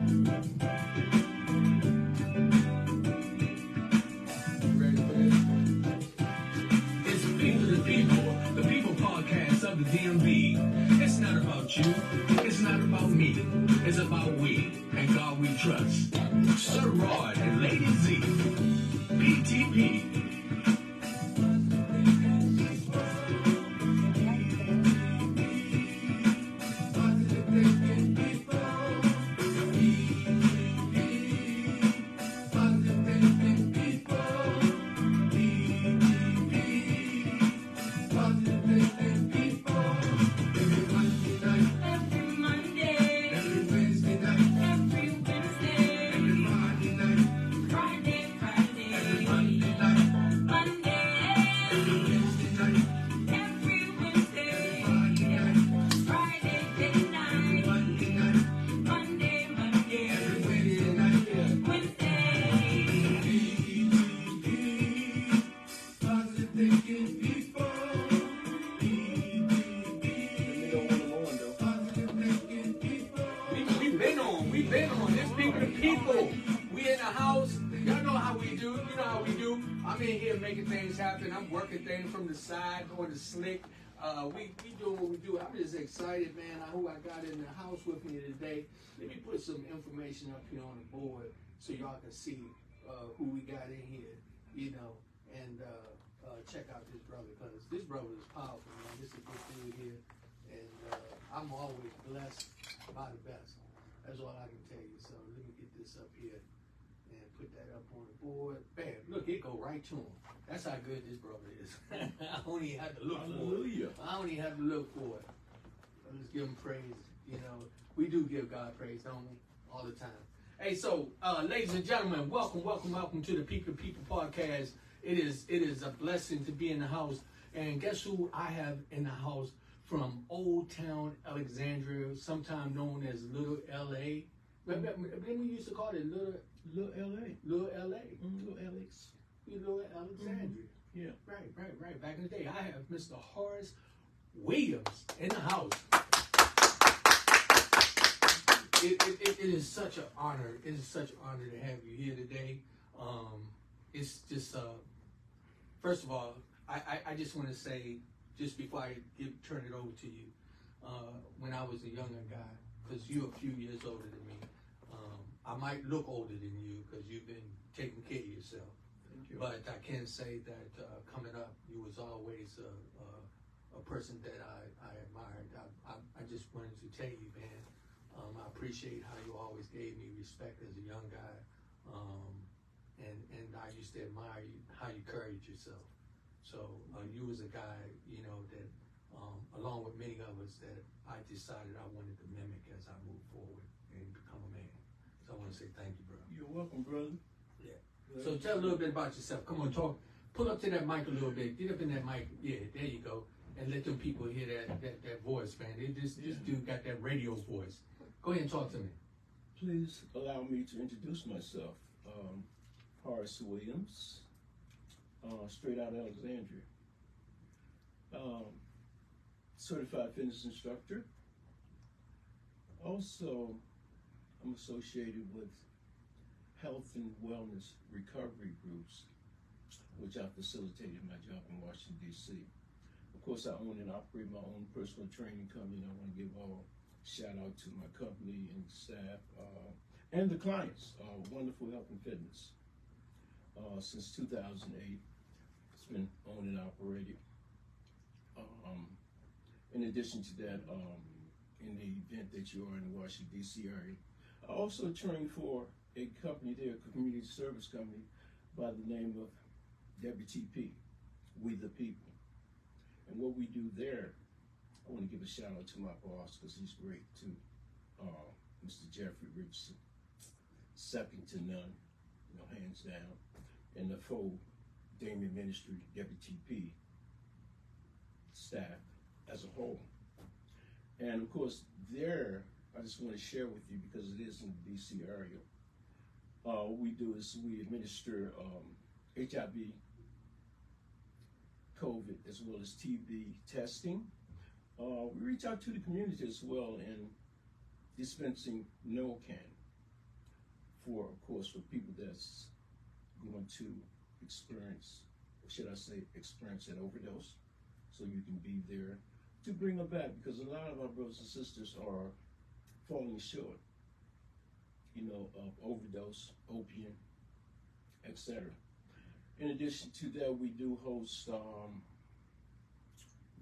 Ready for this? It's People to People, the People podcast of the DMV. It's not about you, it's not about me, it's about we and God we trust. Sir Rod and Lady Z, PTP. We've been on this People to People. We in the house. Y'all know how we do. You know how we do. I'm in here making things happen. I'm working things from the side, going to slick. We doing what we do. I'm just excited, man. Who I got in the house with me today. Let me put some information up here on the board so y'all can see who we got in here, you know, and check out this brother, because this brother is powerful, man. This is a good dude here, and I'm always blessed by the best. That's all I can tell you. So let me get this up here and put that up on the board. Bam, look, it go right to him. That's how good this brother is. I don't even have to look for it. I don't even have to look for it. Let's give him praise. You know, we do give God praise, don't we? All the time. Hey, so ladies and gentlemen, welcome to the People to People podcast. It is a blessing to be in the house. And guess who I have in the house from Old Town Alexandria, sometime known as Little LA. Then we used to call it Little LA. Little LA. Little Alex. Little Alexandria. Mm-hmm. Yeah. Right. Back in the day, I have Mr. Horace Williams in the house. It is such an honor. It is such an honor to have you here today. It's just, first of all, I just want to say, just before I turn it over to you, when I was a younger guy, because you're a few years older than me, I might look older than you because you've been taking care of yourself. Thank you. But I can say that coming up, you was always a person that I admired. I just wanted to tell you, man, I appreciate how you always gave me respect as a young guy, and I used to admire how you carried yourself. So you was a guy, you know, that along with many of us, that I decided I wanted to mimic as I move forward and become a man. So I want to say thank you, bro. You're welcome, brother. Yeah. So tell a little bit about yourself. Come on, talk. Pull up to that mic a little bit. Get up in that mic. Yeah, there you go. And let them people hear that voice, man. This dude got that radio voice. Go ahead and talk to me. Please allow me to introduce myself. Horace Williams, straight out of Alexandria. Certified fitness instructor. Also, I'm associated with health and wellness recovery groups, which I facilitated my job in Washington, D.C. Of course, I own and operate my own personal training company, and I want to give all shout out to my company and staff and the clients. Wonderful Health and Fitness. Since 2008, it's been owned and operated. In addition to that, in the event that you are in the Washington, D.C. area, I also trained for a company there, a community service company by the name of WTP, We the People. And what we do there, I want to give a shout out to my boss, because he's great too, Mr. Jeffrey Richardson, second to none, you know, hands down, and the full Damien Ministry, WTP staff as a whole. And of course, there, I just want to share with you, because it is in the DC area, what we do is we administer HIV, COVID, as well as TB testing. We reach out to the community as well in dispensing Narcan for, of course, for people that's going to experience, or should I say, experience an overdose, so you can be there to bring them back, because a lot of our brothers and sisters are falling short, of overdose, opium, etc. In addition to that, we do host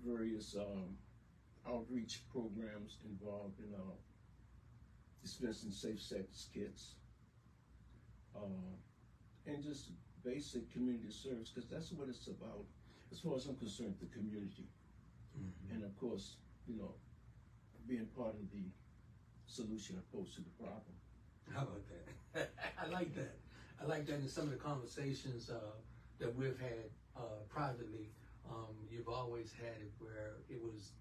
various outreach programs involved in dispensing safe sex kits, and just basic community service, because that's what it's about, as far as I'm concerned, the community. Mm-hmm. And of course, being part of the solution opposed to the problem. How about that? I like that. I like that in some of the conversations that we've had privately. You've always had it where it was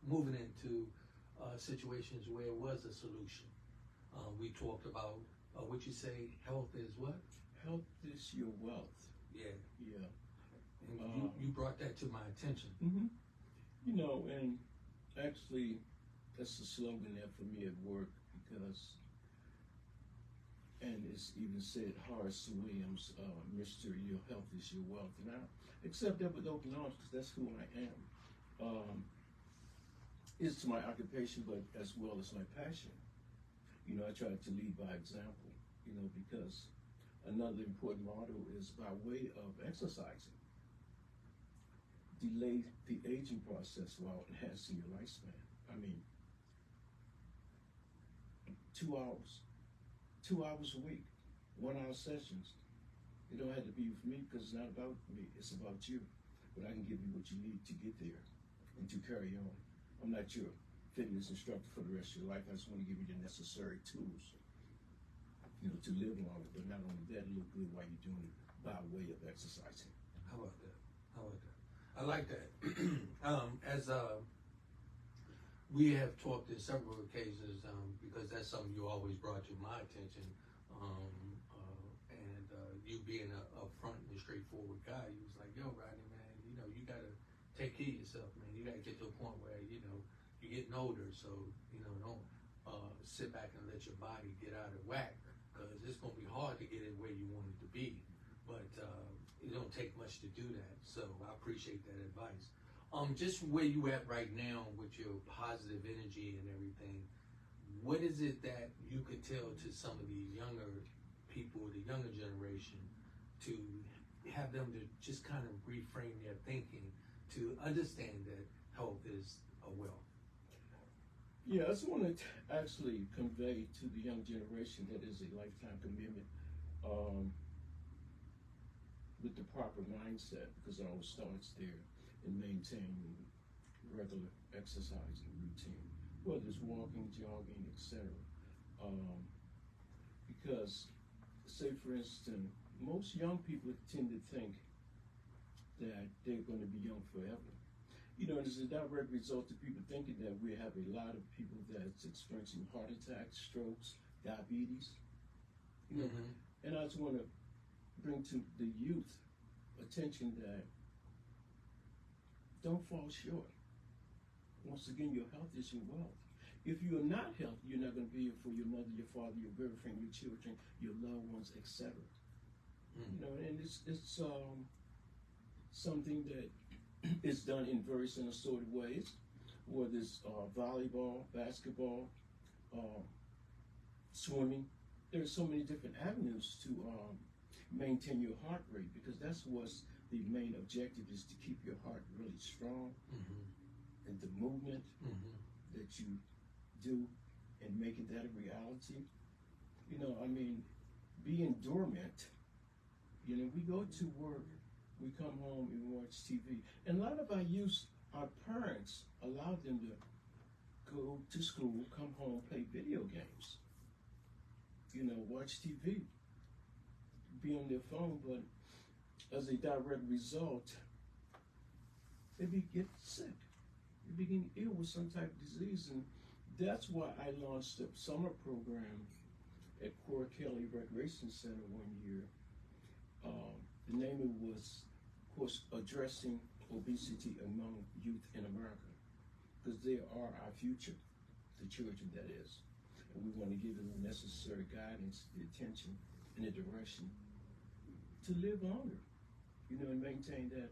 moving into situations where it was a solution. We talked about what you say, health is what? Health is your wealth. Yeah. Yeah. And you brought that to my attention. Mm-hmm. And actually, that's the slogan there for me at work, because, and it's even said, Horace Williams, Mr. Your health is your wealth. And I accept that with open arms, because that's who I am. It's my occupation, but as well as my passion. I try to lead by example, because another important motto is by way of exercising. Delay the aging process while enhancing your lifespan. I mean, 2 hours a week, 1 hour sessions. It don't have to be for me, because it's not about me, it's about you. But I can give you what you need to get there and to carry on. I'm not your fitness instructor for the rest of your life. I just want to give you the necessary tools, to live longer. But not only that, look good while you're doing it by way of exercising. How about that? I like that. As we have talked on several occasions, because that's something you always brought to my attention, and you being a front and straightforward guy, you was like, yo, Rodney, man, you gotta take care of yourself, man. You gotta get to a point where, you're getting older, so, don't sit back and let your body get out of whack, because it's gonna be hard to get it where you want it to be. But it don't take much to do that, so I appreciate that advice. Just where you at right now with your positive energy and everything, what is it that you could tell to some of these younger people, the younger generation, to have them to just kind of reframe their thinking to understand that health is a wealth? Yeah, I just want to actually convey to the young generation that is a lifetime commitment, with the proper mindset, because it all starts there in maintaining regular exercising routine, whether it's walking, jogging, etc. Because, say for instance, most young people tend to think that they're going to be young forever. And it's a direct result of people thinking that we have a lot of people that's experiencing heart attacks, strokes, diabetes. Mm-hmm. And I just want to bring to the youth attention that don't fall short. Once again, your health is your wealth. If you are not healthy, you're not going to be here for your mother, your father, your girlfriend, your children, your loved ones, etc. And it's something that is done in various and assorted ways, whether it's volleyball, basketball, swimming. There are so many different avenues to maintain your heart rate, because that's what's the main objective, is to keep your heart really strong, and the movement that you do and making that a reality. Being dormant, we go to work, we come home and watch TV. And a lot of our youth, our parents allow them to go to school, come home, play video games, watch TV, be on their phone, but as a direct result, they get sick. They begin ill with some type of disease. And that's why I launched a summer program at Cora Kelly Recreation Center one year. The name of it was, of course, addressing obesity among youth in America, because they are our future, the children, that is. and we want to give them the necessary guidance, the attention, and the direction to live longer, and maintain that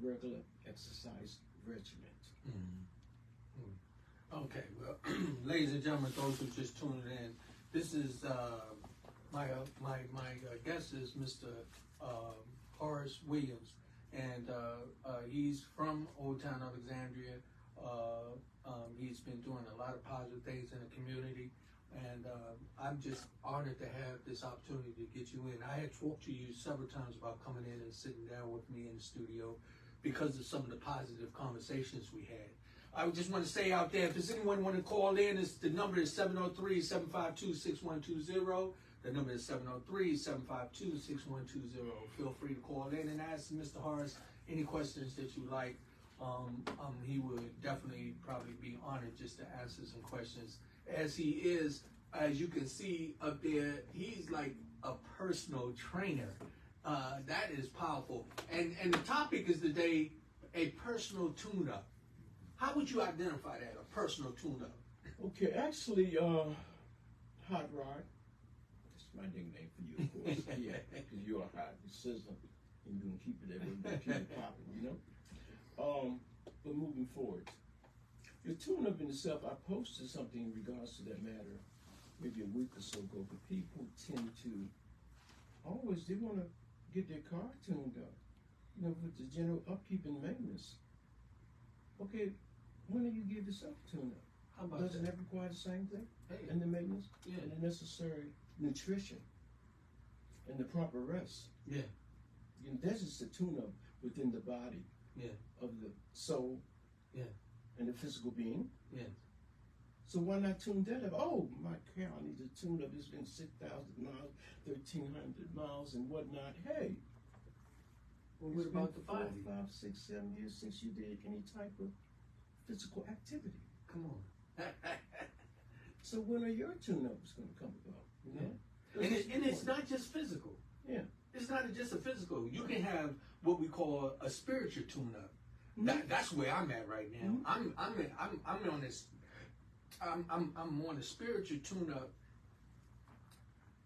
regular exercise regimen. Okay, well, ladies and gentlemen, those who just tuned in, this is my guest is Mr. Horace Williams, and he's from Old Town Alexandria. He's been doing a lot of positive things in the community, and I'm just honored to have this opportunity to get you in. I had talked to you several times about coming in and sitting down with me in the studio because of some of the positive conversations we had. I just want to say out there, if there's anyone want to call in, the number is 703-752-6120. The number is 703-752-6120. Feel free to call in and ask Mr. Horace any questions that you like. He would definitely probably be honored just to answer some questions. As he is, as you can see up there, he's like a personal trainer. That is powerful. And the topic is today, a personal tune-up. How would you identify that, a personal tune-up? Okay, actually, Hot Rod, that's my nickname for you, of course. Yeah, because you're hot, you sizzle, and you're going to keep it there, we're going to keep it popping, But moving forward, the tune-up in itself, I posted something in regards to that matter maybe a week or so ago, but people tend to they want to get their car tuned up, with the general upkeep and maintenance. Okay, when do you give yourself a tune-up? How about Doesn't that require the same thing? Hey. And the maintenance? Yeah. And the necessary nutrition and the proper rest. Yeah. That's just a tune-up within the body. Yeah. Of the soul. Yeah. And the physical being. Yeah. So why not tune that up? Oh, my car needs a tune-up. It's been 6,000 miles, 1,300 miles, and whatnot. Hey. Well, what about the body? 4, 5, 6, 7 years since you did any type of physical activity. Come on. So when are your tune-ups going to come about? And it's not just physical. Yeah. It's not just a physical. You can have what we call a spiritual tune-up. That's where I'm at right now. I'm on this. I'm on a spiritual tune-up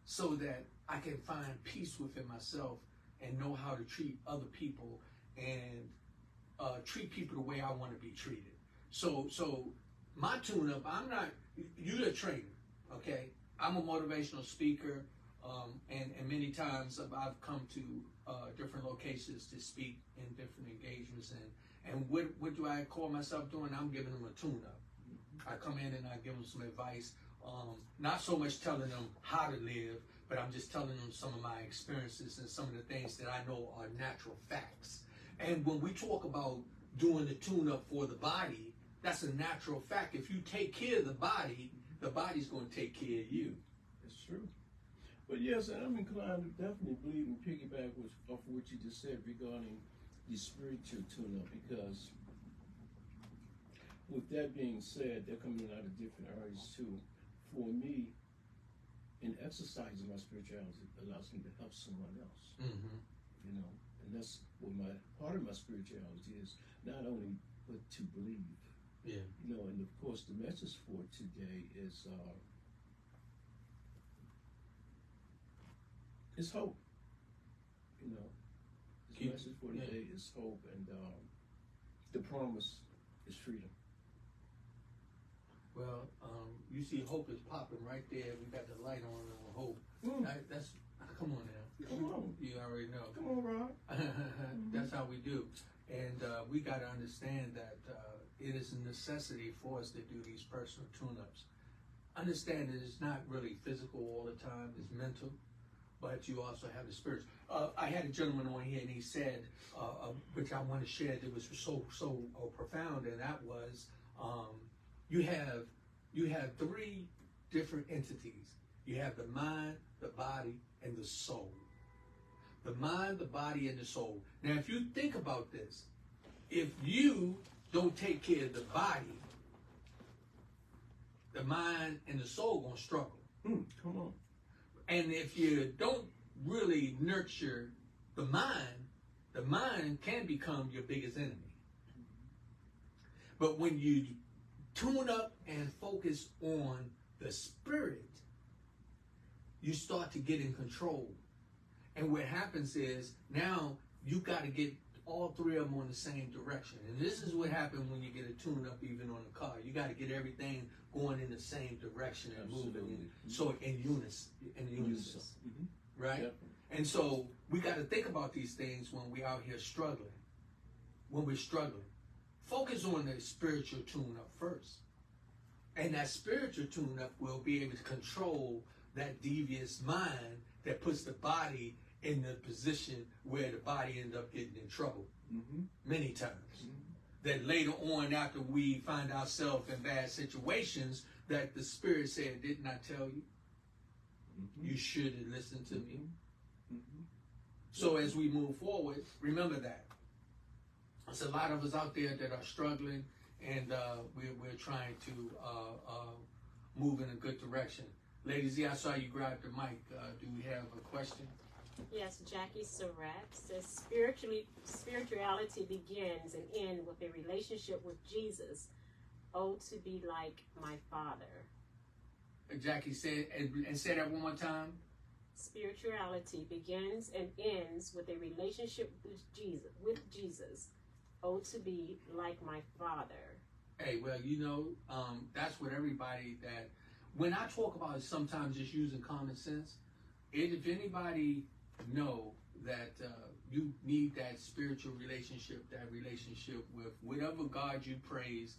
so that I can find peace within myself and know how to treat other people and treat people the way I want to be treated. So my tune-up, you're a trainer, okay? I'm a motivational speaker, and many times I've come to different locations to speak in different engagements. And what do I call myself doing? I'm giving them a tune-up. I come in and I give them some advice, not so much telling them how to live, but I'm just telling them some of my experiences and some of the things that I know are natural facts. And when we talk about doing the tune-up for the body, that's a natural fact. If you take care of the body's going to take care of you. That's true. But yes, and I'm inclined to definitely believe and piggyback off what you just said regarding the spiritual tune-up, because with that being said, they're coming out of different areas too. For me, in exercising my spirituality, it allows me to help someone else. Mm-hmm. And that's what part of my spirituality is, not only but to believe. Yeah. And of course the message for today is hope. The message for today is hope, and the promise is freedom. Well, you see hope is popping right there. We got the light on hope. That's come on now. Come on. You already know. Come on, Rod. That's how we do. And we got to understand that it is a necessity for us to do these personal tune-ups. Understand that it's not really physical all the time, it's mental, but you also have the spiritual. I had a gentleman on here and he said, which I want to share, that was so profound, and that was, you have 3 different entities. You have the mind, the body, and the soul. The mind, the body, and the soul. Now, if you think about this, if you don't take care of the body, the mind and the soul gonna struggle. Come on. And if you don't really nurture the mind can become your biggest enemy. But when you tune up and focus on the spirit, you start to get in control. And what happens is now you got to get all three of them on the same direction. And this is what happens when you get a tune-up even on a car. You got to get everything going in the same direction and moving. So in unison. Mm-hmm. Right? Definitely. And so we got to think about these things when we're out here struggling. When we're struggling. Focus on the spiritual tune-up first. And that spiritual tune-up will be able to control that devious mind that puts the body in the position where the body ends up getting in trouble many times. That later on, after we find ourselves in bad situations, that the Spirit said, didn't I tell you? You should have listened to me. So as we move forward, remember that. There's a lot of us out there that are struggling, and we're trying to move in a good direction. Lady Z, I saw you grab the mic. Do we have a question? Yes, Jackie Surratt says spirituality begins and ends with a relationship with Jesus. Oh, to be like my Father. Jackie said, and say that one more time. Spirituality begins and ends with a relationship with Jesus. Oh, to be like my Father. Hey, well, you know, that's what everybody that, when I talk about sometimes just using common sense, if anybody know that you need that spiritual relationship, that relationship with whatever God you praise,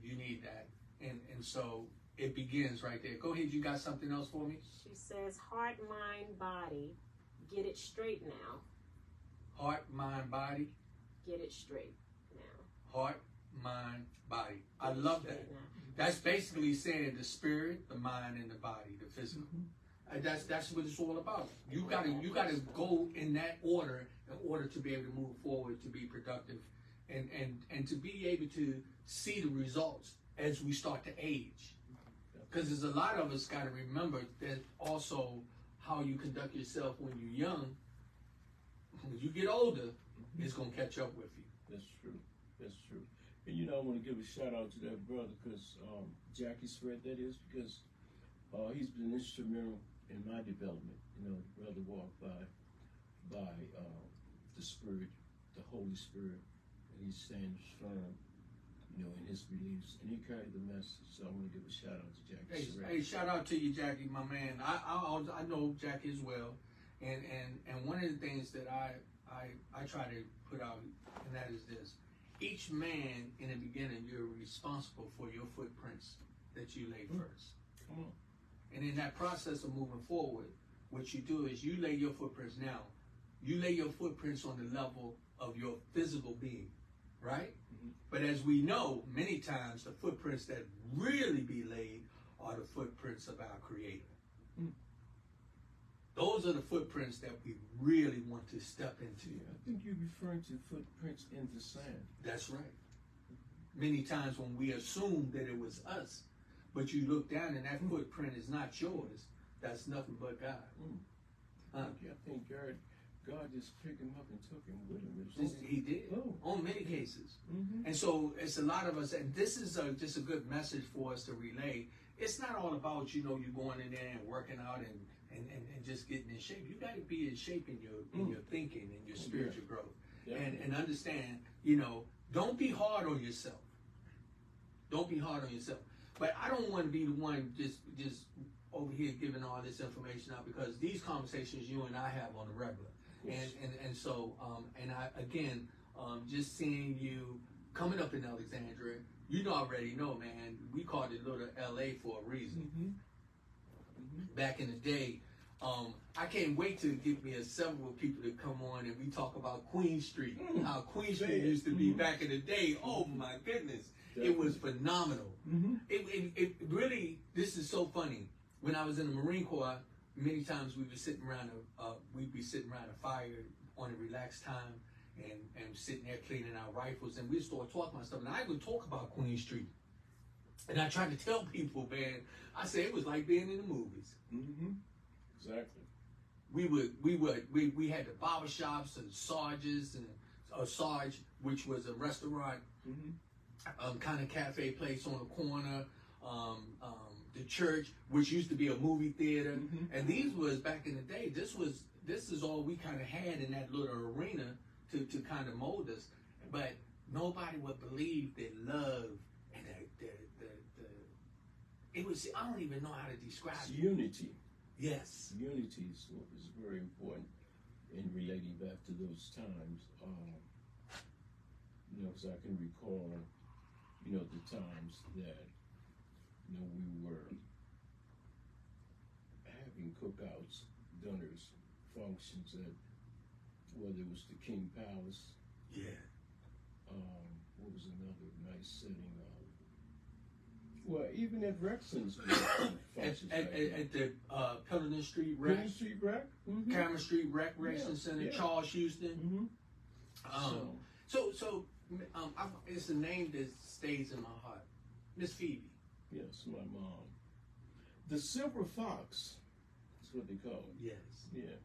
you need that. And so it begins right there. Go ahead, you got something else for me? She says, heart, mind, body, get it straight now. Heart, mind, body. Get it straight now. Heart, mind, body. I love that. Now. That's basically saying the spirit, the mind, and the body, the physical. That's what it's all about. You gotta go in that order in order to be able to move forward, to be productive, and to be able to see the results as we start to age. Because there's a lot of us got to remember that also how you conduct yourself when you're young. When you get older, it's gonna catch up with you. That's true. That's true. And you know, I want to give a shout out to that brother because Jackie Spread, that is, because he's been instrumental in my development. You know, the brother walked by the Spirit, the Holy Spirit, and he stands firm, you know, in his beliefs, and he carried the message. So I want to give a shout out to Jackie Spread. Hey, shout out to you, Jackie, my man. I know Jackie as well, and one of the things that I try to put out, and that is this. Each man, in the beginning, you're responsible for your footprints that you lay first. Come on. And in that process of moving forward, what you do is you lay your footprints now. You lay your footprints on the level of your physical being, right? But as we know, many times the footprints that really be laid are the footprints of our Creator. Those are the footprints that we really want to step into. I think you're referring to footprints in the sand. That's right. Many times when we assume that it was us, but you look down and that footprint is not yours, that's nothing but God. I think God just picked him up and took him with him. He did, on many cases. And so it's a lot of us, and this is just a good message for us to relay. It's not all about, you going in there and working out and just getting in shape. You got to be in shape in your thinking and your spiritual growth. And understand, don't be hard on yourself. Don't be hard on yourself. But I don't want to be the one just over here giving all this information out, because these conversations you and I have on the regular. And so just seeing you coming up in Alexandria, you already know, man, we called it Little LA for a reason. Back in the day, I can't wait to give me several people to come on and we talk about Queen Street, how Queen Street used to be back in the day. Oh my goodness, it was phenomenal. It really, this is so funny. When I was in the Marine Corps, many times we'd be sitting around a fire on a relaxed time and sitting there cleaning our rifles, and we'd start talking about stuff. And I would talk about Queen Street. And I tried to tell people, man, I said it was like being in the movies. Exactly. We had the barber shops and Sarges and Sarge, which was a restaurant, kind of cafe place on the corner. the church, which used to be a movie theater. Mhm. And these was back in the day. This is all we kind of had in that little arena to kind of mold us. But nobody would believe the love and the it was, I don't even know how to describe It's it. unity. Yes. Unity is what is very important in relating back to those times. Because I can recall, the times that, we were having cookouts, dinners, functions at, whether it was the King Palace. Yeah. What was another nice setting? Well, even at Rexon's functions. At the Pelham Street Rec. Pelham Street Rec? Mm-hmm. Cameron Street Recreation Center, yeah. Charles Houston. Mm-hmm. So it's a name that stays in my heart. Miss Phoebe. Yes, my mom. The Silver Fox is what they call it. Yes. Yeah.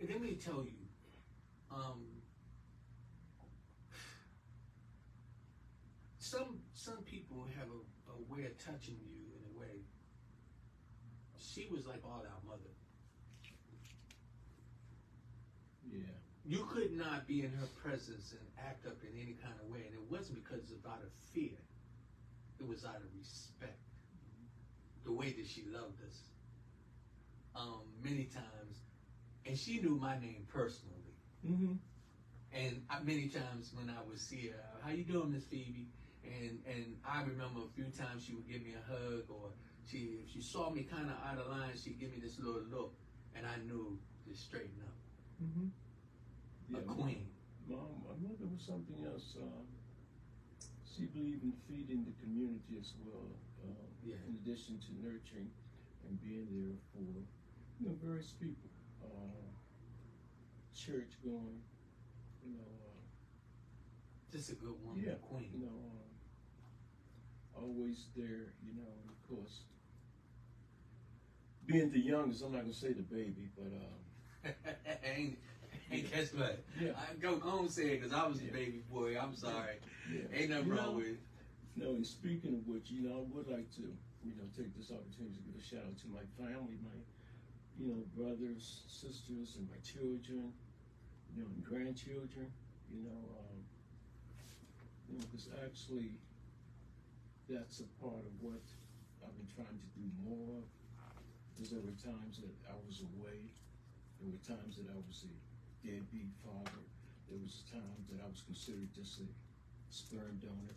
Let me tell you, some people have a way of touching you in a way. She was like all our mother. Yeah. You could not be in her presence and act up in any kind of way, and it wasn't because of out of fear. It was out of respect. The way that she loved us. Many times, and she knew my name personally. Mm-hmm. And many times when I would see her, how you doing, Miss Phoebe? And I remember a few times she would give me a hug, or if she saw me kind of out of line, she'd give me this little look, and I knew to straighten up. Mm-hmm. Yeah, A queen. My mother was something else. She believed in feeding the community as well, Yeah. in addition to nurturing and being there for various people. Church going, Just a good woman, yeah, a queen. always there, of course. Being the youngest, I'm not gonna say the baby, but Ain't guess what? Yeah. I go home say it because I was the Yeah. baby boy. I'm sorry. yeah. Ain't nothing wrong with it. No, and speaking of which, I would like to, take this opportunity to give a shout out to my family, my, brothers, sisters, and my children, and grandchildren, because actually that's a part of what I've been trying to do more of. Because there were times that I was away. There were times that I was a deadbeat father. There was times that I was considered just a sperm donor.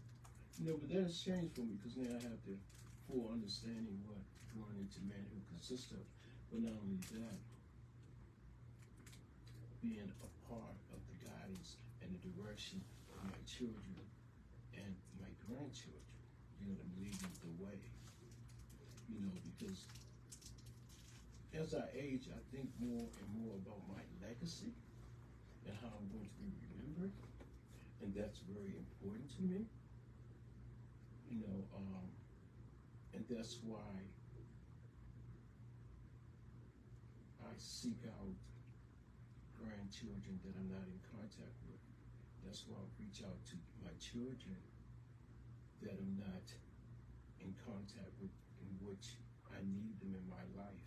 But that has changed for me because now I have the full understanding what growing into manhood consists of. But not only that, being a part of the guidance and the direction of my children and my grandchildren, them leading the way. Because as I age, I think more and more about my legacy and how I'm going to be remembered, and that's very important to me. And that's why I seek out grandchildren that I'm not in contact with. That's why I reach out to my children that I'm not in contact with, in which I need them in my life.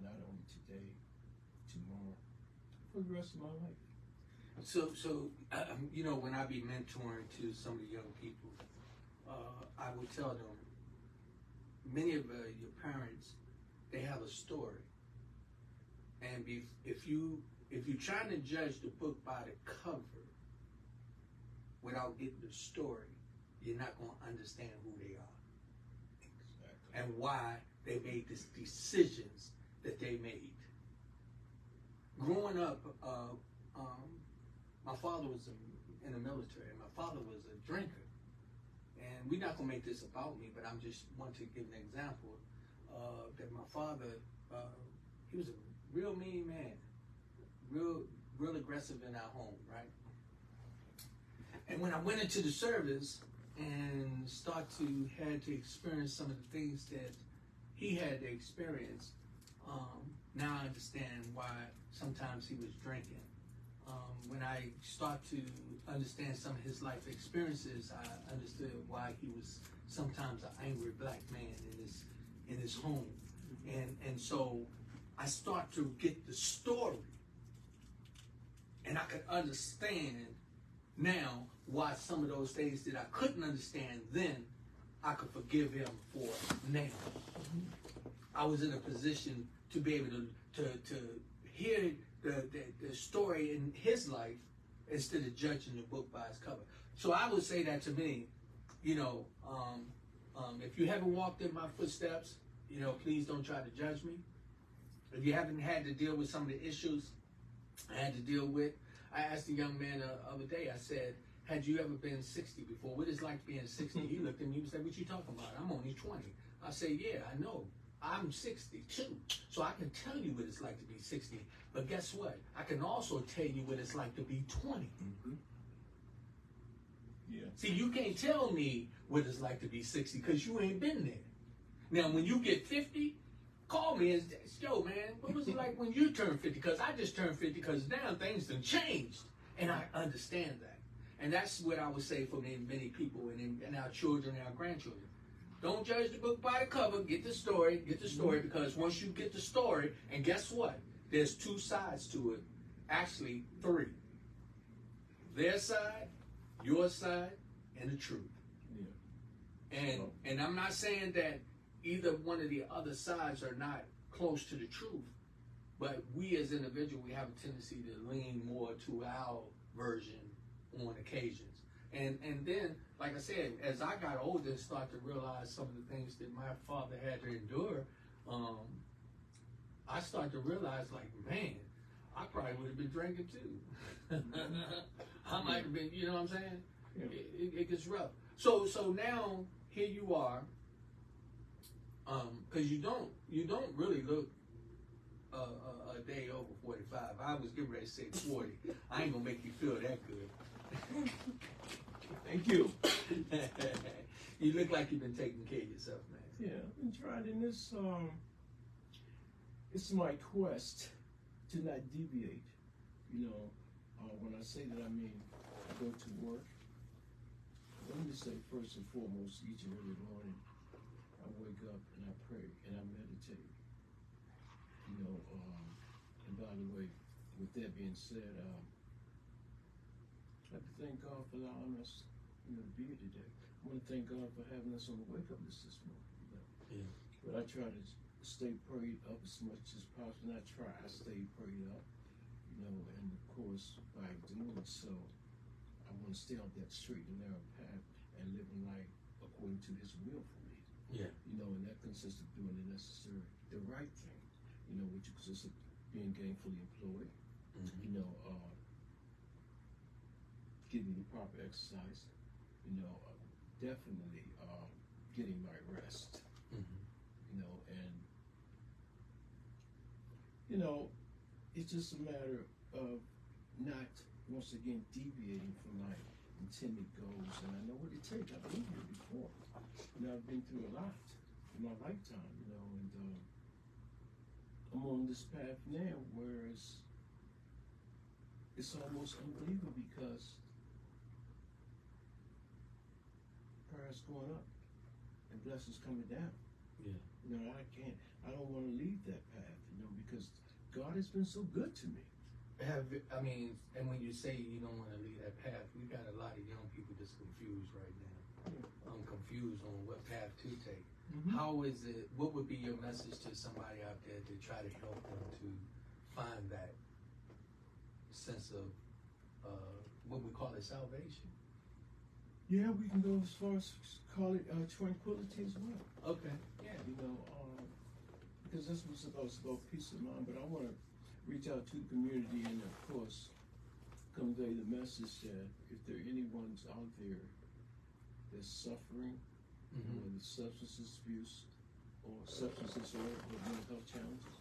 Not only today, tomorrow, for the rest of my life. So when I be mentoring to some of the young people, I will tell them, many of your parents, they have a story, and if you're trying to judge the book by the cover without getting the story, you're not going to understand who they are. Exactly. And why they made these decisions that they made. Growing up, my father was in the military, and my father was a drinker. And we're not going to make this about me, but I'm just want to give an example that my father, he was a real mean man, real aggressive in our home, right? And when I went into the service and had to experience some of the things that he had to experience, now I understand why sometimes he was drinking. when I start to understand some of his life experiences, I understood why he was sometimes an angry black man in his home, and so I start to get the story, and I could understand now why some of those things that I couldn't understand then, I could forgive him for now. I was in a position to be able to hear the story in his life instead of judging the book by its cover. So I would say that to me, you know, if you haven't walked in my footsteps, you know, please don't try to judge me. If you haven't had to deal with some of the issues I had to deal with, I asked a young man the other day, I said, had you ever been 60 before? What is it like being 60? He looked at me and said, what you talking about? I'm only 20. I said, yeah, I know. I'm 62. So I can tell you what it's like to be 60. But guess what? I can also tell you what it's like to be 20. Mm-hmm. Yeah. See, you can't tell me what it's like to be 60 because you ain't been there. Now, when you get 50, call me and say, yo, man, what was it like when you turned 50? Because I just turned 50 because now things have changed. And I understand that. And that's what I would say for many people and our children and our grandchildren. Don't judge the book by the cover. Get the story, because once you get the story, and guess what? There's two sides to it. Actually, three. Their side, your side, and the truth. Yeah. And I'm not saying that either one of the other sides are not close to the truth, but we as individuals, we have a tendency to lean more to our version on occasions. And then, like I said, as I got older and started to realize some of the things that my father had to endure, I started to realize, like, man, I probably would have been drinking too. I might have been, you know what I'm saying? Yeah. It gets rough. So now here you are, because you don't really look a day over 45. I was getting ready to say 40. I ain't gonna make you feel that good. Thank you. You look like you've been taking care of yourself, man. Yeah, I've been trying in this. It's my quest to not deviate. You know, when I say that, I mean I go to work. Let me say first and foremost, each and every morning, I wake up and I pray and I meditate. You know, and by the way, with that being said, I'd like to thank God for allowing us, you know, to be here today. I want to thank God for having us on the wake up list this morning. You know? Yeah. But I try to stay prayed up as much as possible. And I stay prayed up, you know, and of course, by doing so, I want to stay on that straight and narrow path and living life according to His will for me. Yeah. You know, and that consists of doing the right thing, you know, which consists of being gainfully employed, you know, getting the proper exercise, you know, definitely getting my rest, you know, and, you know, it's just a matter of not, once again, deviating from my intended goals. And I know what it takes. I've been here before. You know, I've been through a lot in my lifetime, you know, and I'm on this path now, whereas it's almost unbelievable because prayers going up and blessings coming down. Yeah. You know, I don't want to leave that path, you know, because God has been so good to me. And when you say you don't want to leave that path, we got a lot of young people that's confused right now. Yeah. I'm confused on what path to take. How is it, what would be your message to somebody out there to try to help them to find that sense of what we call it salvation? Yeah, we can go as far as call it tranquility as well. Okay. Yeah. You know, because that's what it's about peace of mind. But I want to reach out to the community and, of course, convey the message that if there are anyone's out there that's suffering, whether substance abuse or substances or mental health challenges,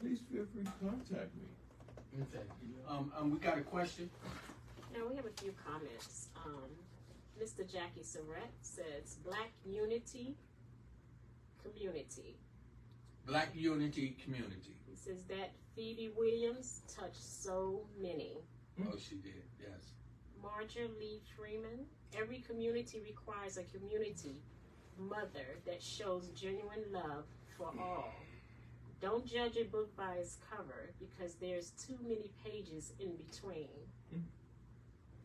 please feel free to contact me. Okay. We got a question. Now we have a few comments. Mr. Jackie Surratt says, Black Unity Community. Black Unity Community. He says that Phoebe Williams touched so many. Oh, she did. Yes. Marjorie Freeman. Every community requires a community mother that shows genuine love for all. Don't judge a book by its cover because there's too many pages in between.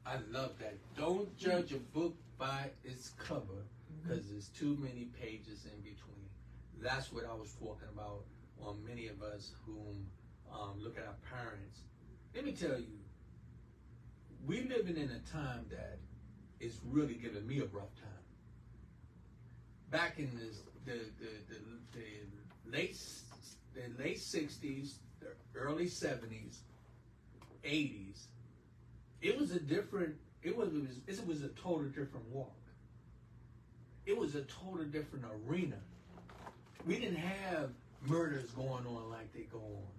I love that. Don't judge a book by its cover because there's too many pages in between. That's what I was talking about on many of us who look at our parents. Let me tell you, we're living in a time that is really giving me a rough time. Back in the late 60s, the early 70s, 80s, it was a total different walk. It was a total different arena. We didn't have murders going on like they go on.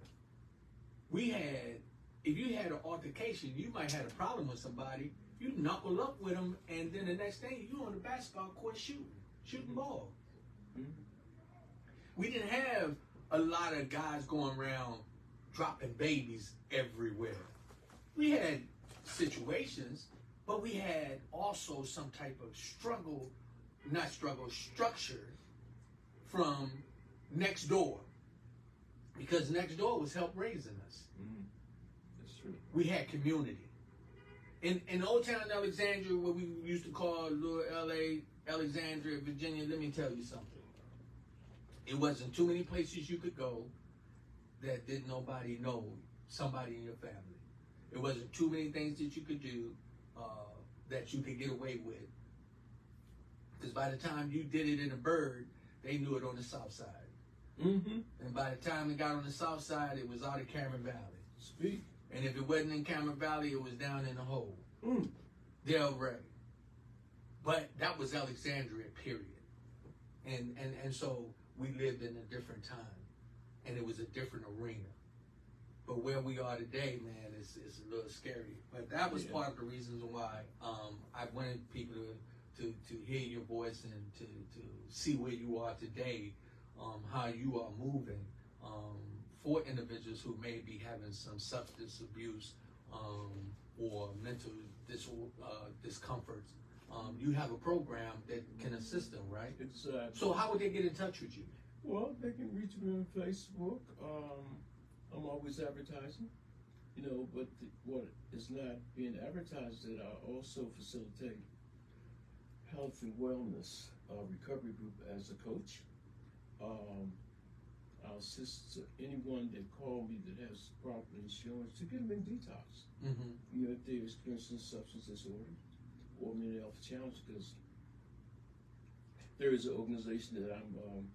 We had, if you had an altercation, you might have a problem with somebody, you knuckle up with them, and then the next day you on the basketball court shooting ball. We didn't have a lot of guys going around dropping babies everywhere. We had situations, but we had also some type of structure from next door. Because next door was help raising us. That's true. We had community. In Old Town Alexandria, what we used to call Little LA, Alexandria, Virginia, let me tell you something. It wasn't too many places you could go that didn't nobody know somebody in your family. It wasn't too many things that you could do that you could get away with. Because by the time you did it in a bird, they knew it on the south side. And by the time it got on the south side, it was out of Cameron Valley. Speak. And if it wasn't in Cameron Valley, it was down in the hole. Del Rey. But that was Alexandria, period. And so we lived in a different time. And it was a different arena. But where we are today, man, it's a little scary. But that was part of the reasons why I wanted people to hear your voice and to see where you are today, how you are moving, for individuals who may be having some substance abuse or mental discomforts. You have a program that can assist them, right? Exactly. So how would they get in touch with you? Well, they can reach me on Facebook. I'm always advertising, but what is not being advertised is that I also facilitate health and wellness recovery group as a coach. I'll assist anyone that call me that has proper insurance to get them in detox. If they're experiencing substance disorder or mental health challenge, because there is an organization that I'm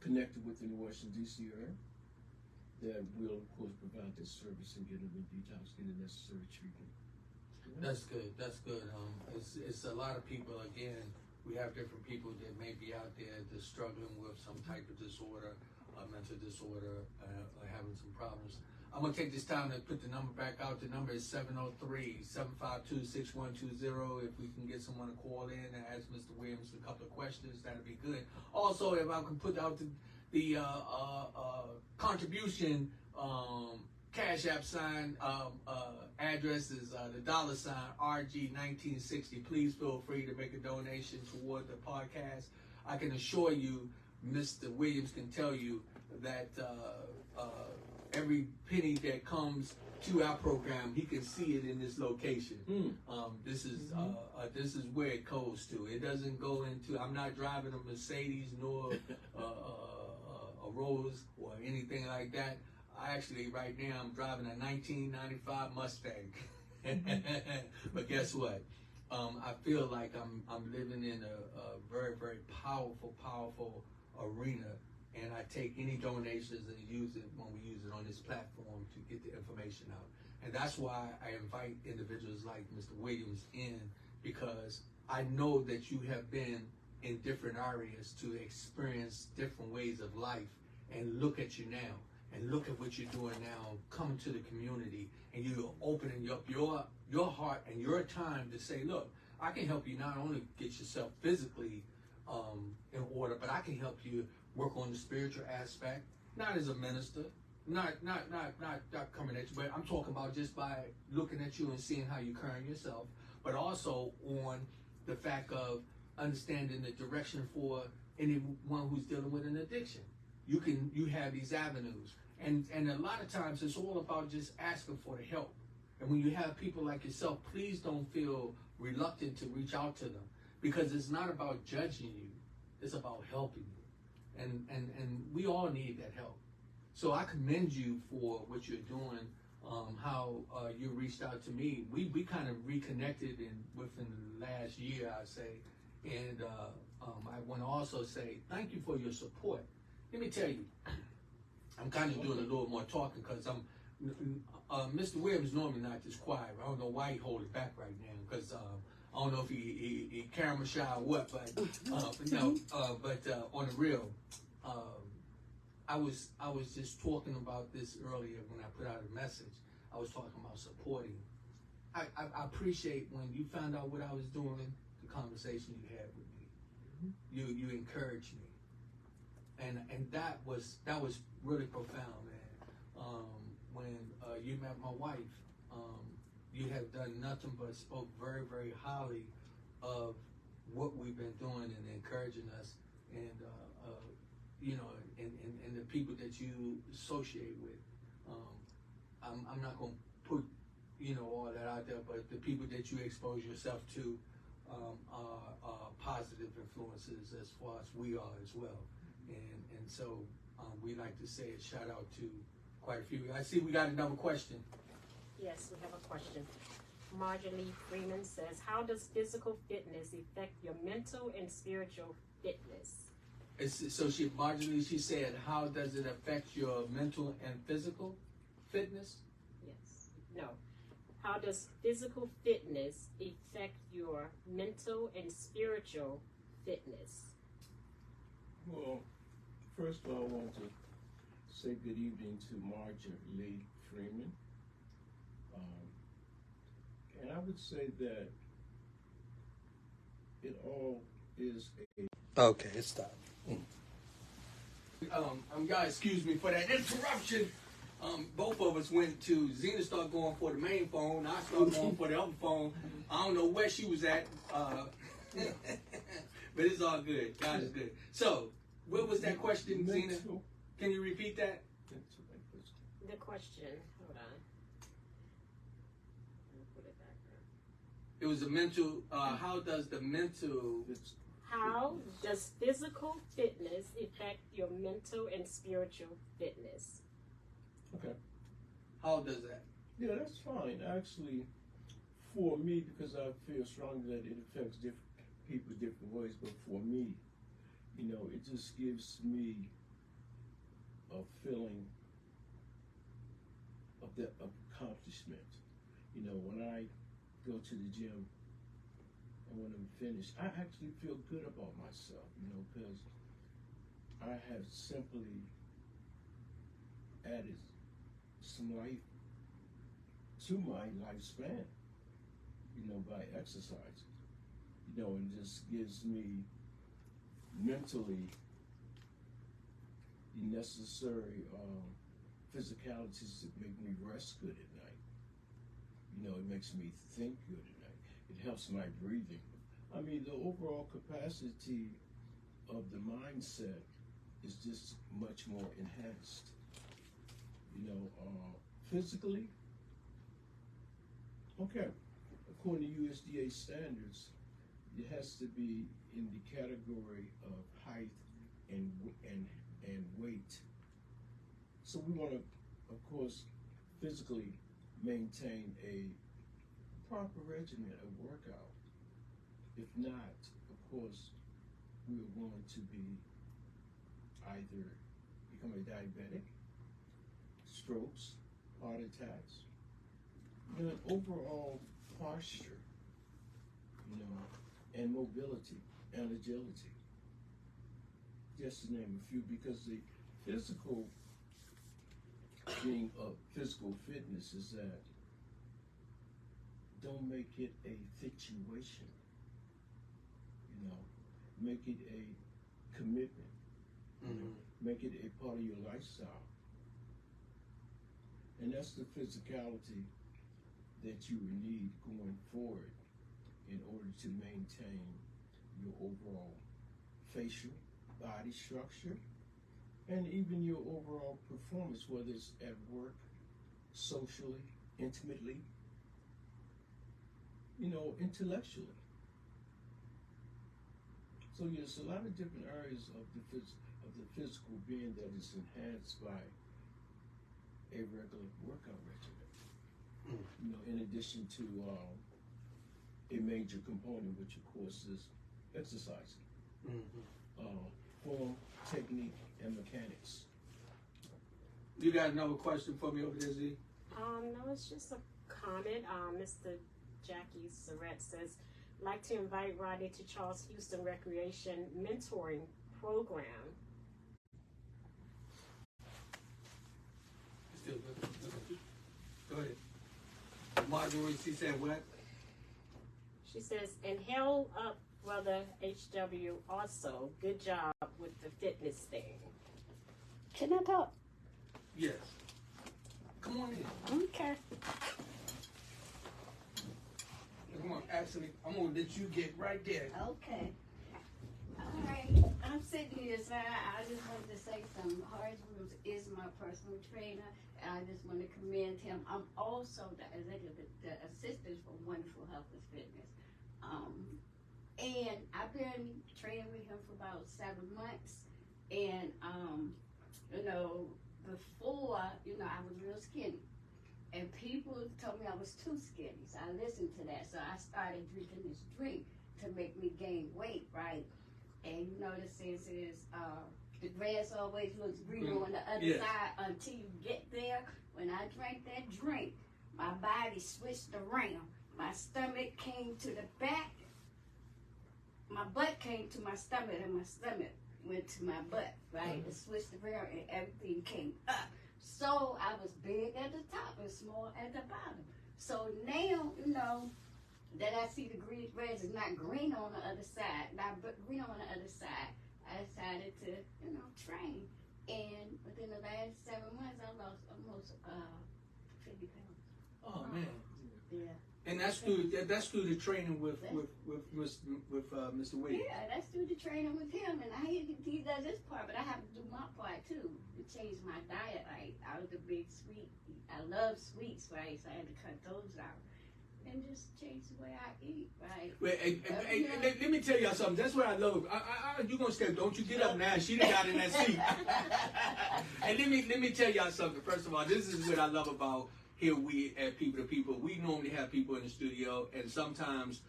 connected with in the Washington, D.C. area that will, of course, provide this service and get them in detox, get the necessary treatment. That's good. That's good. It's a lot of people. Again, we have different people that may be out there that's struggling with some type of disorder, mental disorder, or having some problems. I'm gonna take this time to put the number back out. The number is 703-752-6120. If we can get someone to call in and ask Mr. Williams a couple of questions, that'd be good. Also, if I can put out the contribution Cash App sign address is the $ RG1960. Please feel free to make a donation toward the podcast. I can assure you, Mr. Williams can tell you that every penny that comes to our program, he can see it in this location. This is where it goes to. It doesn't go into. I'm not driving a Mercedes nor a Rolls or anything like that. Actually, right now, I'm driving a 1995 Mustang. But guess what? I feel like I'm living in a very, very powerful arena, and I take any donations and use it when we use it on this platform to get the information out. And that's why I invite individuals like Mr. Williams in, because I know that you have been in different areas to experience different ways of life, and look at you now. And look at what you're doing now, coming to the community, and you're opening up your heart and your time to say, look, I can help you not only get yourself physically in order, but I can help you work on the spiritual aspect, not as a minister, not coming at you, but I'm talking about just by looking at you and seeing how you're carrying yourself, but also on the fact of understanding the direction for anyone who's dealing with an addiction. You have these avenues, and a lot of times it's all about just asking for the help. And when you have people like yourself, please don't feel reluctant to reach out to them, because it's not about judging you, it's about helping you, and we all need that help. So I commend you for what you're doing. How you reached out to me. We kind of reconnected within the last year, I say, and I want to also say thank you for your support. Let me tell you, I'm kind of doing a little more talking because Mr. Williams normally not this quiet. I don't know why he hold it back right now, because I don't know if he camera shy or what, but on the real, I was just talking about this earlier when I put out a message. I was talking about supporting. I appreciate when you found out what I was doing, the conversation you had with me. You encouraged me, and that was really profound, man. When you met my wife, you have done nothing but spoke very, very highly of what we've been doing and encouraging us, and and the people that you associate with. I'm not going to put all that out there, but the people that you expose yourself to are positive influences as far as we are as well. And so we like to say a shout out to quite a few. I see we got another question. Yes, we have a question. Marjorie Freeman says, how does physical fitness affect your mental and spiritual fitness? Marjorie, she said, how does it affect your mental and physical fitness? Yes. No. How does physical fitness affect your mental and spiritual fitness? Well, first of all, I want to say good evening to Marjorie Freeman. And I would say that it all is a... Okay, it's stopped. Y'all excuse me for that interruption. Both of us went to, Zena started going for the main phone, I started going for the other phone. I don't know where she was at, but it's all good. God is good. So, what was that question, Zena? Can you repeat that? The question, hold on. Let me put it back up. It was a mental, how does physical fitness affect your mental and spiritual fitness? Okay. How does that? Yeah, that's fine. Actually, for me, because I feel strongly that it affects different people different ways, but for me, it just gives me a feeling of that accomplishment. When I go to the gym and when I'm finished, I actually feel good about myself, because I have simply added some life to my lifespan, by exercising, and just gives me mentally the necessary physicalities that make me rest good at night. It makes me think good at night. It helps my breathing. I mean, the overall capacity of the mindset is just much more enhanced. Physically, okay, according to USDA standards, it has to be in the category of height and weight. So we want to, of course, physically maintain a proper regimen of workout. If not, of course, we are going to be either become a diabetic, strokes, heart attacks, and overall posture, and mobility and agility, just to name a few, because the physical being of physical fitness is that don't make it a situation, make it a commitment, make it a part of your lifestyle. And that's the physicality that you would need going forward in order to maintain your overall facial body structure and even your overall performance, whether it's at work, socially, intimately, intellectually. So there's a lot of different areas of the physical being that is enhanced by a regular workout regimen. In addition to a major component, which of course is exercising. Form, technique, and mechanics. You got another question for me over there, Z? No, it's just a comment. Mr. Jackie Surratt says, like to invite Rodney to Charles Houston Recreation Mentoring Program. Still good. Go ahead. Marjorie, she said what? She says, and held up Brother HW also. Good job with the fitness thing. Can I talk? Yes. Come on in. Okay. Come on, actually, I'm gonna let you get right there. Okay. All right. I'm sitting here, so I just wanted to say something. Horace is my personal trainer, and I just want to commend him. I'm also the assistant for Wonderful Health and Fitness. And I've been training with him for about 7 months. And, before, I was real skinny. And people told me I was too skinny. So I listened to that. So I started drinking this drink to make me gain weight, right? And the sense is, the grass always looks greener on the other side until you get there. When I drank that drink, my body switched around. My stomach came to the back. My butt came to my stomach, and my stomach went to my butt, right? It switched around, and everything came up. So I was big at the top and small at the bottom. So now, that I see the grass is not green on the other side, not green on the other side, I decided to, train. And within the last 7 months, I lost almost 50 pounds. Oh man. Yeah. And that's through the training with Mr. Wade. Yeah, that's through the training with him, and he does his part, but I have to do my part too. To change my diet, right? I was a big sweet. I love sweets, right? So I had to cut those out. And just change the way I eat, right? Well, let me tell y'all something. That's what I love. You gonna step? Don't you get up now? She done got in that seat. And let me tell y'all something. First of all, this is what I love about here. We at People to People. We normally have people in the studio, and sometimes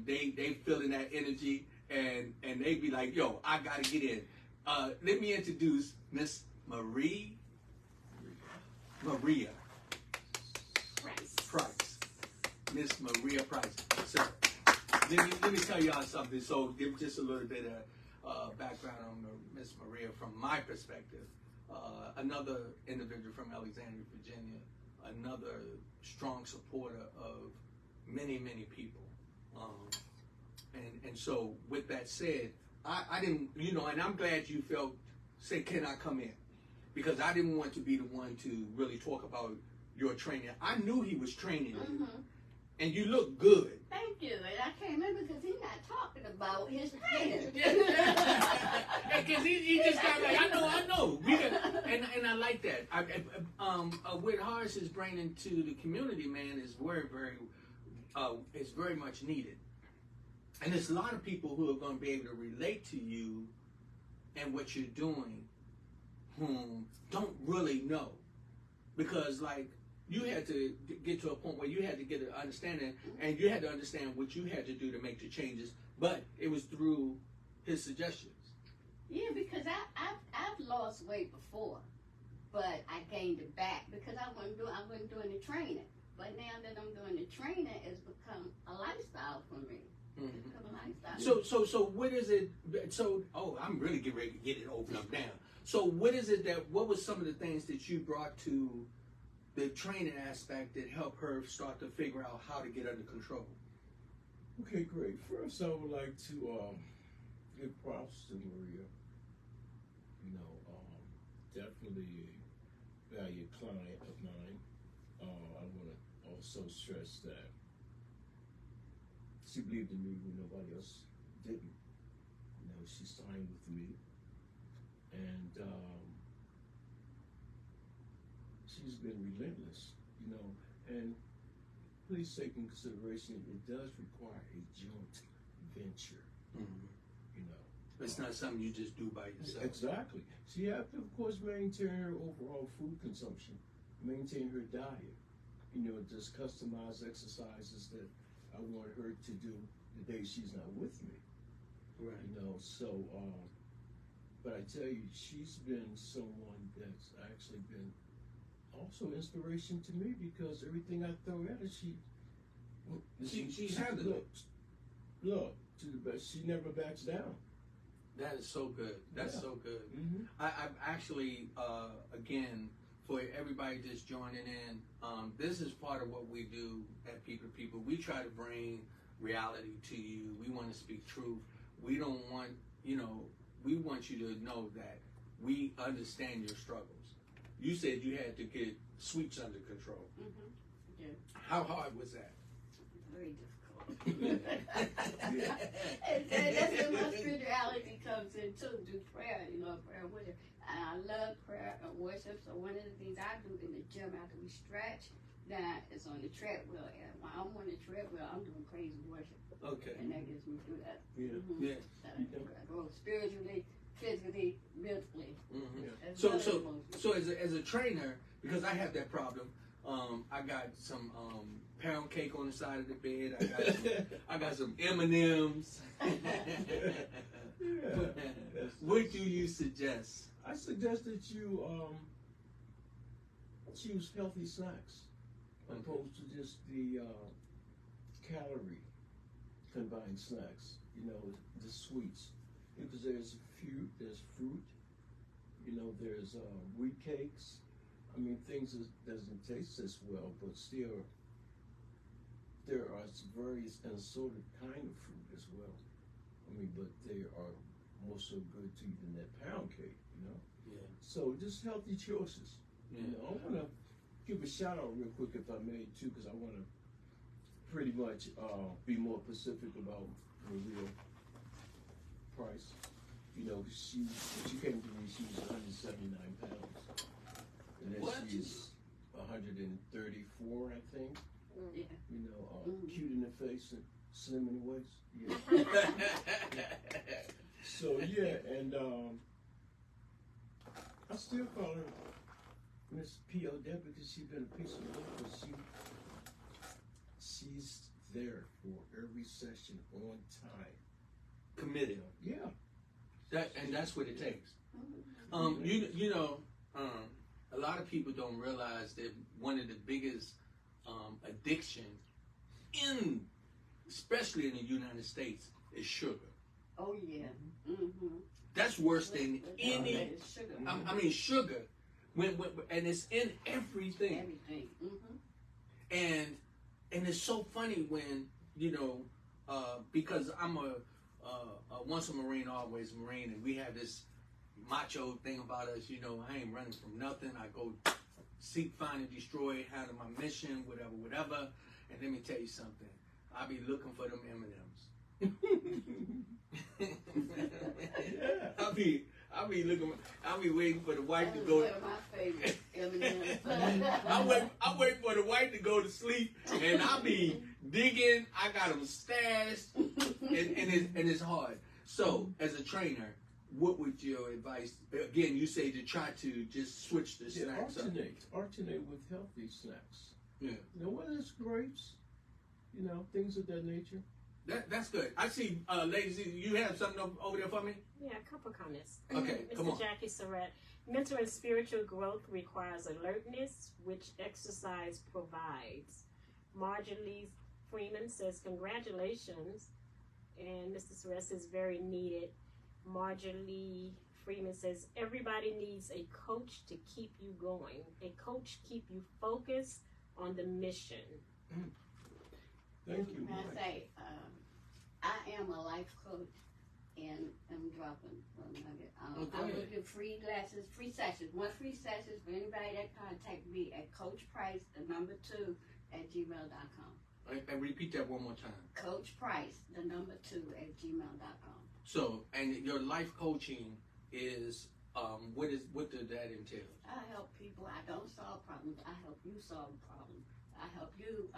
they feeling that energy, and they be like, "Yo, I gotta get in." Let me introduce Miss Maria Price. Miss Maria Price. So let me tell y'all something. So give just a little bit of background on Miss Maria from my perspective. Another individual from Alexandria, Virginia. Another strong supporter of many, many people. And so with that said, I didn't, and I'm glad you said, can I come in? Because I didn't want to be the one to really talk about your training. I knew he was training you. And you look good. Thank you. And I came in because he's not talking about his training. Because he just got like, I know. And I like that. What Horace is bringing to the community, man, is is very much needed. And there's a lot of people who are going to be able to relate to you and what you're doing whom don't really know. Because, like, you had to get to a point where you had to get an understanding, and you had to understand what you had to do to make the changes, but it was through his suggestions. Yeah, because I've lost weight before, but I gained it back because I wasn't doing the training. But now that I'm doing the training, it's become a lifestyle for me. It's become a lifestyle. So what is it? So I'm really getting ready to get it open up now. So what is it what was some of the things that you brought to the training aspect that helped her start to figure out how to get under control? Okay, great. First, I would like to give props to Maria. Definitely valued client of mine. I want to also stress that she believed in me when nobody else didn't. You know, she signed with me, and she's been relentless. You know, and please take in consideration it does require a joint venture. Mm-hmm. You know, It's not something you just do by yourself. exactly. She have to, of course, maintain her overall food consumption, maintain her diet. You know, just customize exercises that I want her to do the day she's not with me. Right. You know, so, but I tell you, she's been someone that's actually been also inspiration to me because everything I throw at her, She handled it. Look, to the best. She never backs down. That is so good. That's Yeah. so good. Mm-hmm. I've actually, again, for everybody just joining in, this is part of what we do at People to People. We try to bring reality to you. We want to speak truth. We don't want, we want you to know that we understand your struggles. You said you had to get sweets under control. Mm-hmm. Yeah. How hard was that? Very difficult. and that's where my spirituality comes in too. Do prayer, prayer and worship. And I love prayer and worship. So one of the things I do in the gym after we stretch, that is on the treadmill. And when I'm on the treadmill, I'm doing praise and worship. Okay. And that gets me through that. Yeah. Mm-hmm. Yeah. I grow spiritually, physically, mentally. Mm-hmm. Yeah. As So, well as so, emotionally. so as a trainer, because I have that problem, I got some pound cake on the side of the bed. I got some M&Ms. Yeah. What do you suggest? I suggest that you choose healthy snacks opposed to just the calorie combined snacks. You know, the sweets, because there's fruit, there's wheat cakes. I mean, things that doesn't taste as well, but still, there are various and assorted kind of fruit as well. I mean, but they are more so good to you than that pound cake, Yeah. So just healthy choices. Yeah. I want to give a shout out real quick if I may too, because I want to pretty much be more specific about the real price. When she came to me, she was 179 pounds. And then What? she's 134, I think. Yeah. Cute in the face and slim in the waist. Yeah. So yeah, and I still call her Miss POW because she's been a piece of work, but she's there for every session on time. Committed. Yeah. That's what it takes. A lot of people don't realize that one of the biggest addiction especially in the United States, is sugar. Oh yeah. Mm-hmm. That's worse than any. Sugar. I mean, sugar, and it's in everything. Everything. Mm-hmm. And it's so funny when because I'm a once a Marine, always a Marine, and we have this macho thing about us. I ain't running from nothing. I go seek, find, and destroy, handle my mission, whatever. And let me tell you something. I be looking for them M&Ms. I be looking. I be waiting for the wife to go. One of my favorite M&Ms. I wait for the wife to go to sleep, and I be digging. I got them stashed, and it's hard. So, as a trainer, what would your advice? Again, you say to try to just switch the snacks up. Alternate with healthy snacks. Yeah. Whether it's grapes, things of that nature. That's good. I see, ladies, you have something over there for me? Yeah, a couple comments. Okay, come Mr. on. Jackie Surratt. Mental and spiritual growth requires alertness, which exercise provides. Marjorie Freeman says, congratulations. And Mr. Surratt says, very needed. Marjorie Freeman says, everybody needs a coach to keep you going. A coach keep you focused on the mission. Thank you. I say, I am a life coach, and I'm dropping one nugget. Okay. I'm going to give free classes, free sessions. One free session for anybody that contact me at Coach Price, the number 2 at gmail.com. And repeat that one more time. Coach Price, the number 2 at gmail.com. So, and your life coaching is what does that entail? I help people. I don't solve problems. I help you solve problems. I help you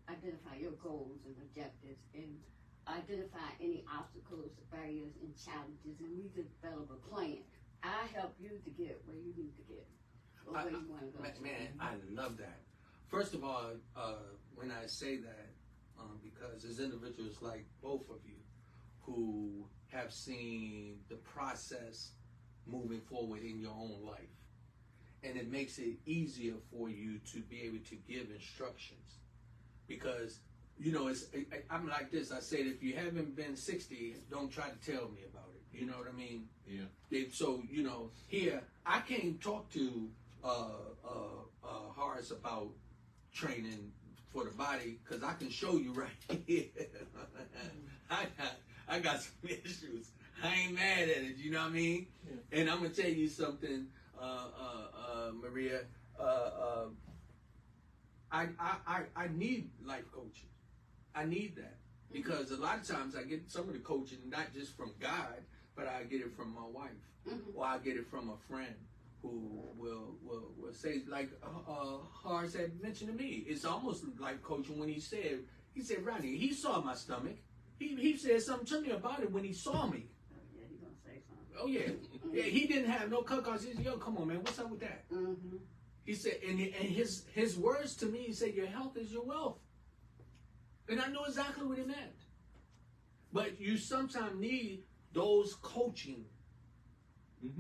identify your goals and objectives and identify any obstacles, barriers, and challenges, and we develop a plan. I help you to get where you need to get, or where you want to go. Man, I love that. First of all, when I say that, because there's individuals like both of you who have seen the process moving forward in your own life, and it makes it easier for you to be able to give instructions, because I'm like this. I said, if you haven't been 60, don't try to tell me about it. You know what I mean? Yeah. So here I can't talk to Horace about training for the body, because I can show you right here. I got some issues. I ain't mad at it. You know what I mean? Yeah. And I'm gonna tell you something, Maria. I need life coaching. I need that, because a lot of times I get some of the coaching not just from God, but I get it from my wife, or I get it from a friend who will say, like Horace had mentioned to me. It's almost like coaching when he said, Rodney, he saw my stomach. He said something to me about it when he saw me. Yeah, he's gonna say something. Oh yeah, yeah. He didn't have no cut cause. He said, yo, come on, man, what's up with that? He said, and his words to me, he said, your health is your wealth. And I know exactly what he meant. But you sometimes need those coaching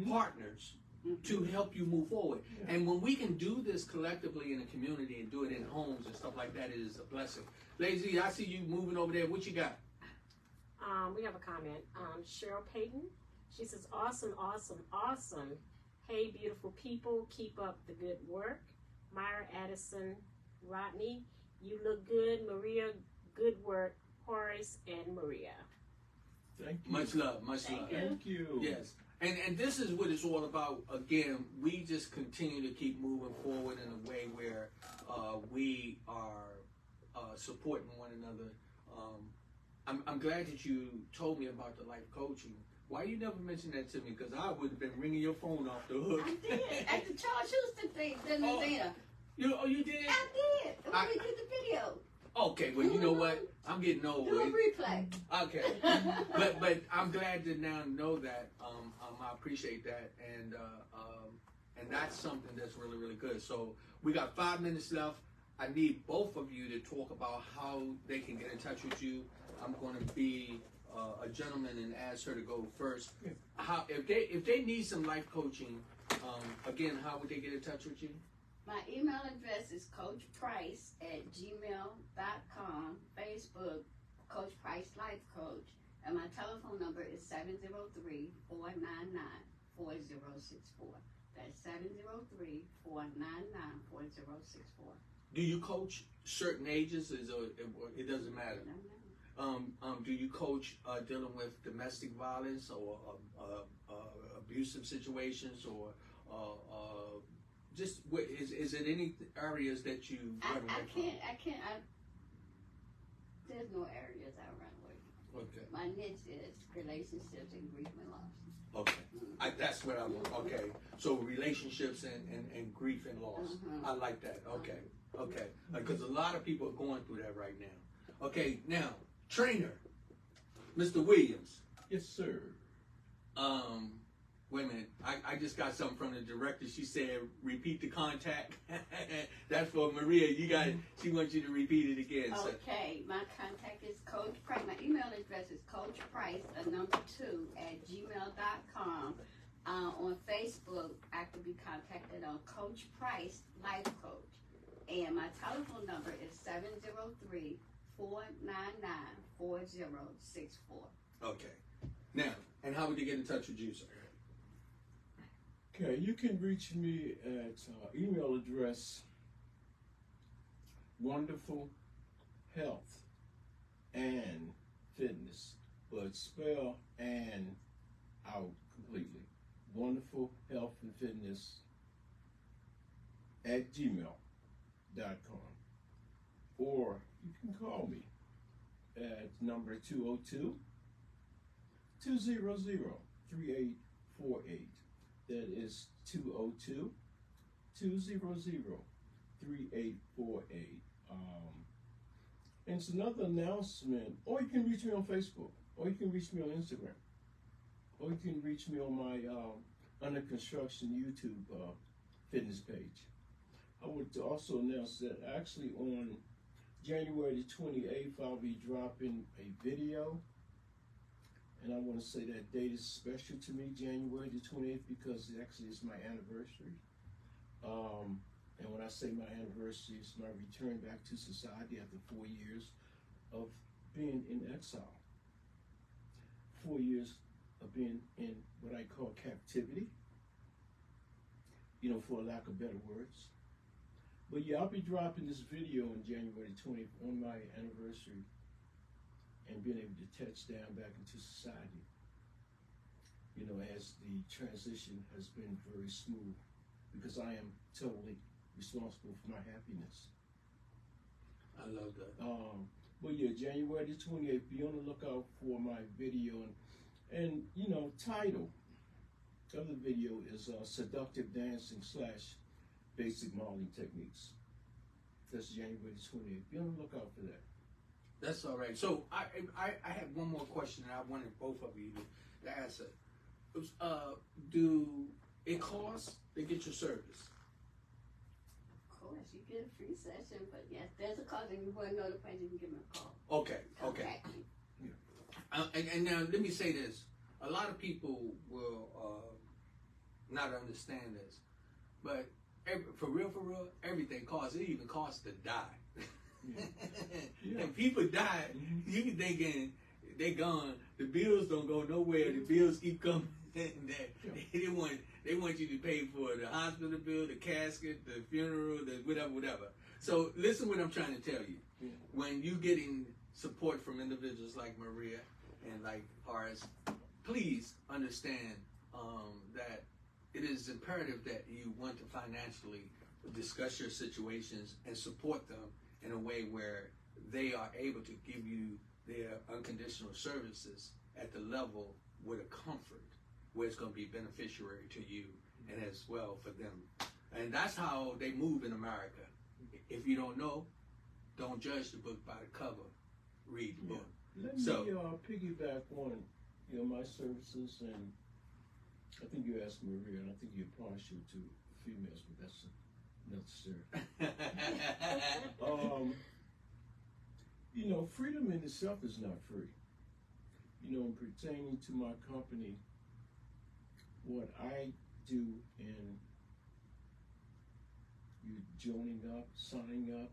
partners to help you move forward. Yeah. And when we can do this collectively in the community and do it in homes and stuff like that, it is a blessing. Lazy, I see you moving over there. What you got? We have a comment. Cheryl Payton, she says, awesome, awesome, awesome. Hey, beautiful people, keep up the good work. Myra Addison, Rodney, you look good. Maria, good work. Horace and Maria. Thank you. Much love, much love. Thank you. Yes. And this is what it's all about. Again, we just continue to keep moving forward in a way where we are supporting one another. I'm glad that you told me about the life coaching. Why you never mentioned that to me? Because I would have been ringing your phone off the hook. I did. At the Charles Houston thing, there. You did? I did. When we did the video. Okay, well, you know what? I'm getting old. Do a replay. Okay. but I'm glad to now know that. I appreciate that. And that's something that's really, really good. So we got 5 minutes left. I need both of you to talk about how they can get in touch with you. I'm going to be a gentleman and ask her to go first. How if they need some life coaching, again, how would they get in touch with you? My email address is coachprice@gmail.com. Facebook, Coach Price Life Coach. And my telephone number is 703-499-4064. That's 703-499-4064. Do you coach certain ages? It doesn't matter. Do you coach dealing with domestic violence or abusive situations, or just is it any areas that you run away from? There's no areas I run away from. Okay. My niche is relationships and grief and loss. Okay. That's what I want. Okay. So relationships and grief and loss. I like that. Okay. Okay. Because a lot of people are going through that right now. Okay. Now, trainer, Mr. Williams. Yes, sir. Wait a minute. I just got something from the director. She said, repeat the contact. That's for Maria. She wants you to repeat it again. Okay. So. My contact is Coach Price. My email address is coachprice2@gmail.com. On Facebook, I can be contacted on Coach Price Life Coach. And my telephone number is 703-499-4064. Okay. Now, and how would you get in touch with you, sir? Okay, you can reach me at email address wonderful health and fitness but spell and out completely. Wonderful Health and Fitness at gmail.com. Or you can call me at number 202-200-3848. That is 202-200-3848. And it's another announcement, or you can reach me on Facebook, or you can reach me on Instagram, or you can reach me on my under construction YouTube fitness page. I would also announce that actually on January the 28th, I'll be dropping a video. And I want to say that date is special to me, January the 28th, because it actually is my anniversary. And when I say my anniversary, it's my return back to society after 4 years of being in exile. 4 years of being in what I call captivity, for a lack of better words. But yeah, I'll be dropping this video on January 20th on my anniversary and being able to touch down back into society, as the transition has been very smooth, because I am totally responsible for my happiness. I love that. But yeah, January the 28th, be on the lookout for my video. And title of the video is Seductive Dancing / Basic Modeling Techniques. That's January the 28th. Be on the lookout for that. That's all right. So I have one more question that I wanted both of you to answer. Do it cost to get your service? Of course, you get a free session, but yes, there's a cost, and you want to know the price, you can give me a call. Okay. And now let me say this: a lot of people will not understand this, but for real, everything costs. It even costs to die. Yeah. And people die, you be thinking they gone. The bills don't go nowhere. The bills keep coming. They want you to pay for the hospital bill, the casket, the funeral, the whatever. So listen what I'm trying to tell you. Yeah. When you getting support from individuals like Maria and like Horace, please understand that it is imperative that you want to financially discuss your situations and support them in a way where they are able to give you their unconditional services at the level with a comfort where it's going to be beneficiary to you and as well for them. And that's how they move in America. If you don't know, don't judge the book by the cover. Read the book. Let me piggyback on my services, and I think you asked Maria, and I think you're partial to females, but that's another story. Freedom in itself is not free. In pertaining to my company, what I do in you joining up, signing up,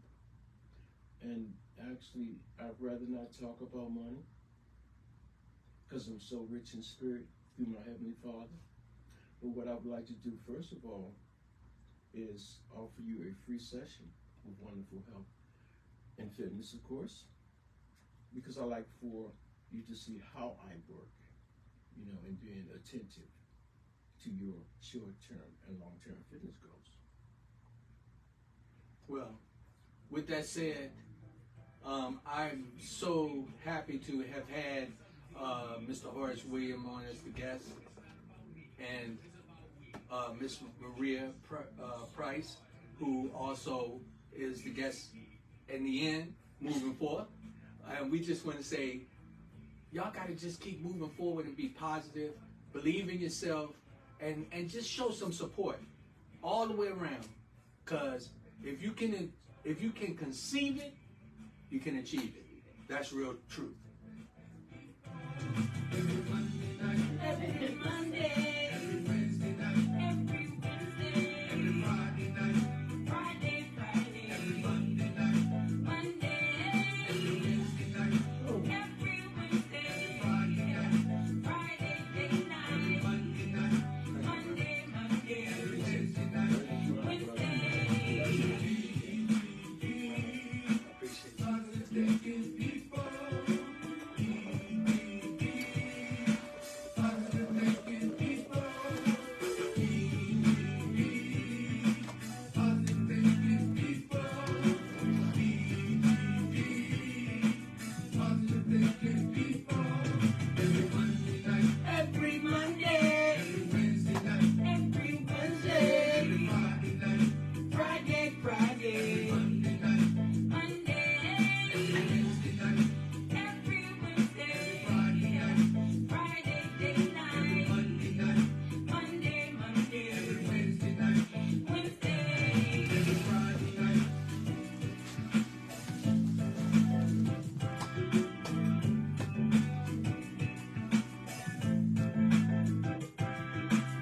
and actually I'd rather not talk about money because I'm so rich in spirit through my Heavenly Father. But what I would like to do first of all is offer you a free session with wonderful health and fitness, of course, because I like for you to see how I work, and being attentive to your short-term and long-term fitness goals. Well, with that said, I'm so happy to have had Mr. Horace William on as the guest, and Miss Maria Price, who also is the guest in the end, moving forward. And we just want to say, y'all got to just keep moving forward and be positive, believe in yourself, and just show some support all the way around. Because if you can conceive it, you can achieve it. That's real truth.